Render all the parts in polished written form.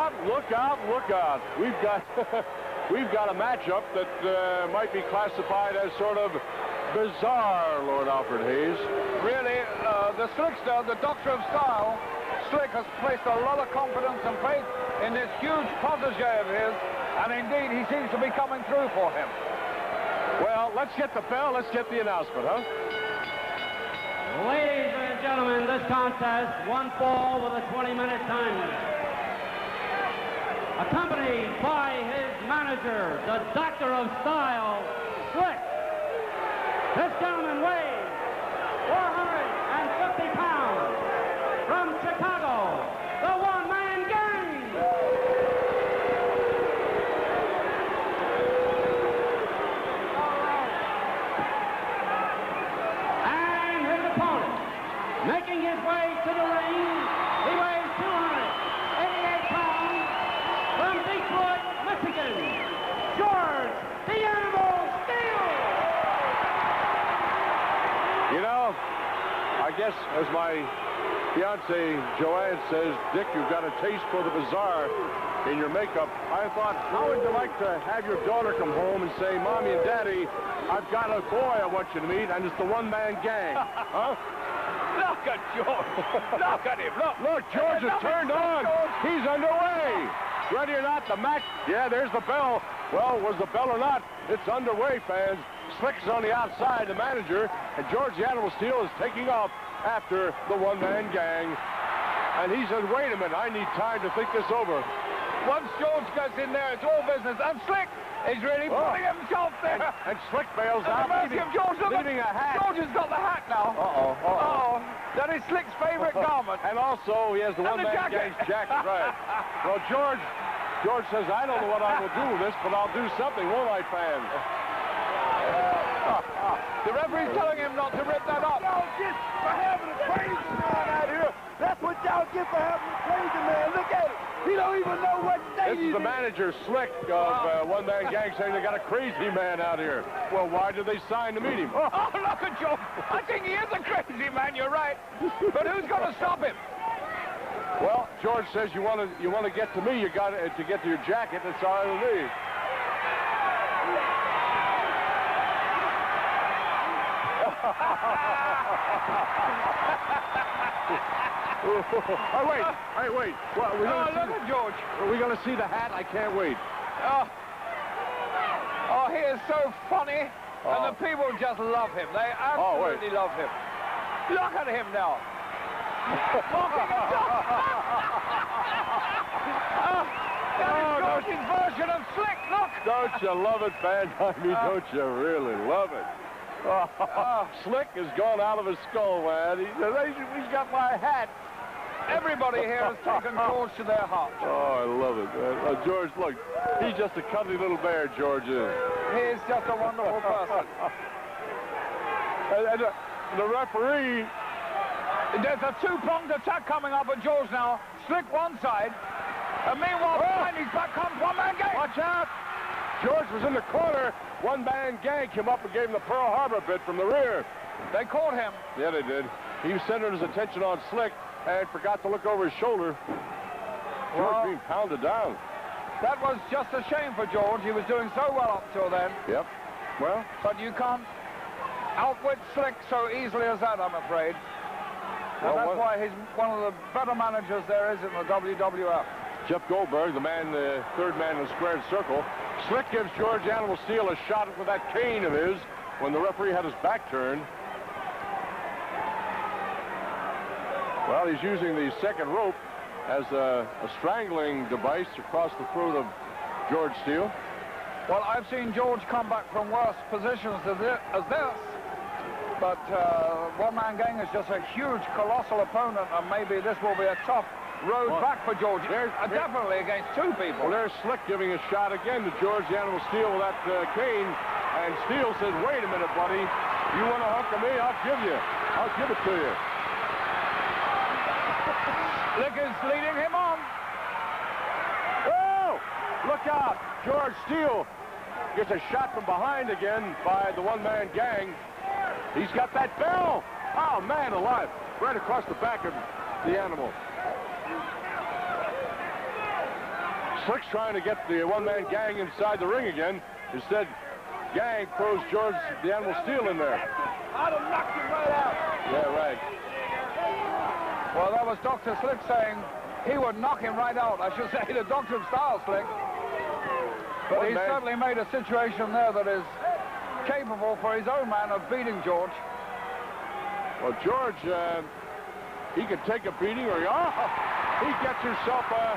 out, look out, look out. We've got we've got a matchup that might be classified as sort of bizarre, Lord Alfred Hayes. Really, the Slickster, the doctor of style, Slick, has placed a lot of confidence and faith in this huge protege of his, and indeed he seems to be coming through for him. Well, let's get the bell, let's get the announcement, huh? Ladies and gentlemen, this contest, one fall with a 20-minute time limit. Accompanied by his manager, the Doctor of Style, Slick. This gentleman weighs 450 pounds. From Chicago, the one-man gang. And his opponent, making his way to the ring, he weighs 288 pounds. From Detroit, Michigan, George the Animal Steele. You know, I guess as my fiance Joanne says, Dick, you've got a taste for the bizarre in your makeup. I thought, how would you like to have your daughter come home and say, Mommy and Daddy, I've got a boy I want you to meet, and it's the one-man gang. Huh? Look at George. Look at him. Look. Look, George has turned on. He's underway. Ready or not, the match. Yeah, there's the bell. Well, was the bell or not? It's underway, fans. Slick's on the outside, the manager, and George the Animal Steele is taking off after the one-man gang. And he said, wait a minute, I need time to think this over. Once George gets in there, it's all business. And Slick is really putting himself there. And Slick bails out, leaving a hat. George has got the hat now. Uh-oh. That is Slick's favorite garment. And also, he has the one-man gang's jacket, right. Well, George says, I don't know what I will do with this, but I'll do something, won't I, fans? The referee's telling him not to rip that up. Y'all get for having a crazy man out here. That's what y'all get for having a crazy man. Look at it. He don't even know what day This is the manager, Slick, of One-Man Gang, saying they got a crazy man out here. Well, why did they sign to meet him? Oh, look at George. I think he is a crazy man, you're right. But who's going to stop him? Well, George says you want to get to me, you got to get to your jacket. It's all right with me. Oh, wait. Well, look at George. Are we going to see the hat? I can't wait. Oh, he is so funny. And the people just love him. They absolutely love him. Look at him now. That is George's version of Slick. Look. Don't you love it, fans? I mean, don't you really love it? Slick has gone out of his skull, man. He's got my hat. Everybody here has taken George to their heart. Oh, I love it, man. George, look, he's just a cuddly little bear, George is. He is just a wonderful person. And the referee... There's a two-pronged attack coming up at George now. Slick one side, and meanwhile, behind his back comes one-man gang. Watch out! George was in the corner. One-man gang came up and gave him the Pearl Harbor bit from the rear. They caught him. Yeah, they did. He was centered his attention on Slick and forgot to look over his shoulder. George being pounded down. That was just a shame for George. He was doing so well up till then. Yep. Well. But you can't outwit Slick so easily as that, I'm afraid. And that's why he's one of the better managers there is in the WWF. Jeff Goldberg, the third man in the squared circle. Slick gives George Animal Steele a shot with that cane of his when the referee had his back turned. Well, he's using the second rope as a strangling device across the throat of George Steele. Well, I've seen George come back from worse positions as this. But One-Man Gang is just a huge, colossal opponent, and maybe this will be a tough road back for George. Definitely against two people. Well, there's Slick giving a shot again to George the Animal Steele with that cane, and Steele says, wait a minute, buddy. You want a hunk of me? I'll give it to you. Slick is leading him on. Oh! Look out! George Steele gets a shot from behind again by the One-Man Gang. He's got that bell. Oh, man alive. Right across the back of the animal. Slick's trying to get the one-man gang inside the ring again. Instead, gang throws George the Animal Steele in there. I'd have knocked him right out. Yeah, right. Well, that was Dr. Slick saying he would knock him right out. I should say the Doctor of Style, Slick. But he certainly made a situation there that is capable for his own man of beating George. Well, George, he could take a beating, or he gets himself a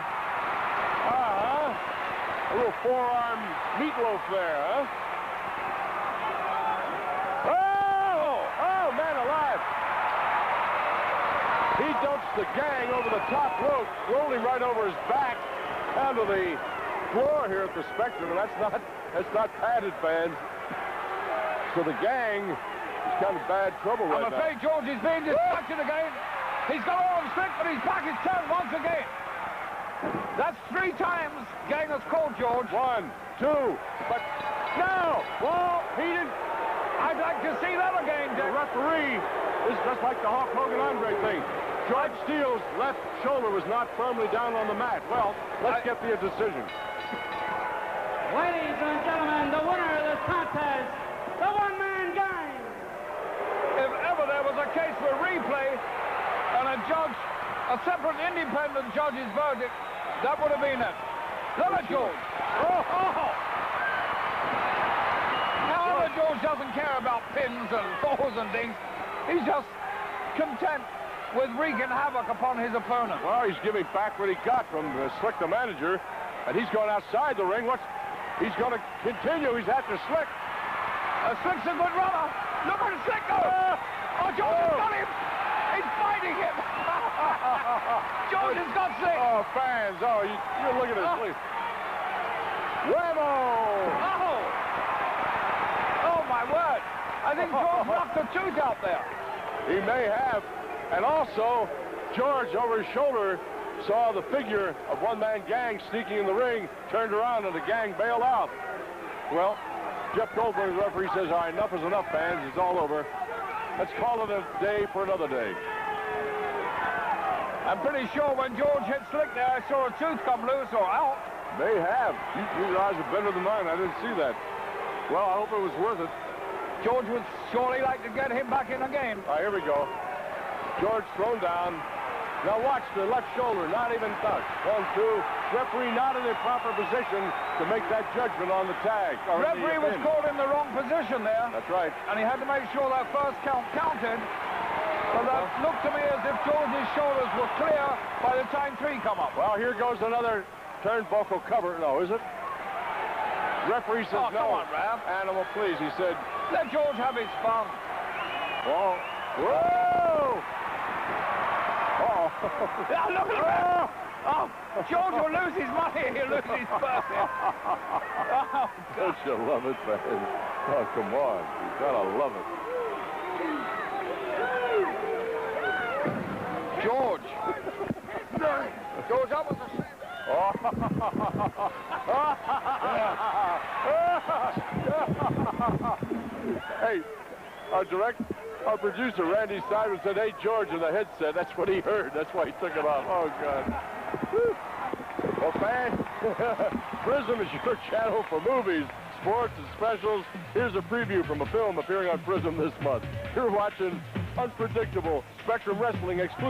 little forearm meatloaf there, huh? Oh, man alive. He dumps the gang over the top rope, rolling right over his back onto the floor here at the Spectrum, and that's not padded, fans. So the gang is kind of bad trouble right now. I'm afraid George is being distracted again. He's got all of Slick, but his back is turned once again. That's 3 times gang has called George. 1, 2, but no! Well, he didn't. I'd like to see that again, The Dick. referee is just like the Hulk Hogan Andre thing. George Steele's left shoulder was not firmly down on the mat. Well, let's get the decision. Ladies and gentlemen, the winner of this contest, the one-man gang. If ever there was a case for replay and a judge, a separate independent judge's verdict, that would have been it. Look at George. Now that George doesn't care about pins and falls and things. He's just content with wreaking havoc upon his opponent. Well, he's giving back what he got from Slick, the manager, and he's going outside the ring. He's going to continue. He's after Slick. Slick's a good runner. Look at Slick go. George has got him. He's fighting him. George has got Slick. Oh, fans. You're looking at Slick. Whammo! Oh, my word. I think George knocked a tooth out there. He may have. And also, George, over his shoulder, saw the figure of one-man gang sneaking in the ring, turned around, and the gang bailed out. Well, Jeff Goldberg, the referee, says, all right, enough is enough, fans. It's all over. Let's call it a day for another day. I'm pretty sure when George hit Slick there, I saw a tooth come loose or out. May have. Your eyes are better than mine. I didn't see that. Well, I hope it was worth it. George would surely like to get him back in again. All right, here we go. George thrown down. Now watch the left shoulder, not even touched. 1, 2. Referee not in the proper position to make that judgment on the tag. Referee was caught in the wrong position there. That's right. And he had to make sure that first count counted. So that looked to me as if George's shoulders were clear by the time 3 come up. Well, here goes another turnbuckle cover. No, is it? Referee says no. Come on, Ralph. Animal, please. He said, let George have his fun. oh, whoa! Oh. Now look at him! Oh, George will lose his money. He'll lose his purse. Oh, don't you love it, man? Oh, come on. You gotta love it. George. George, that was a shame. Hey, our producer, Randy Simon, said, hey, George, in the headset. That's what he heard. That's why he took it off. Oh, God. Whew. Well, fans, Prism is your channel for movies, sports, and specials. Here's a preview from a film appearing on Prism this month. You're watching Unpredictable Spectrum Wrestling exclusive.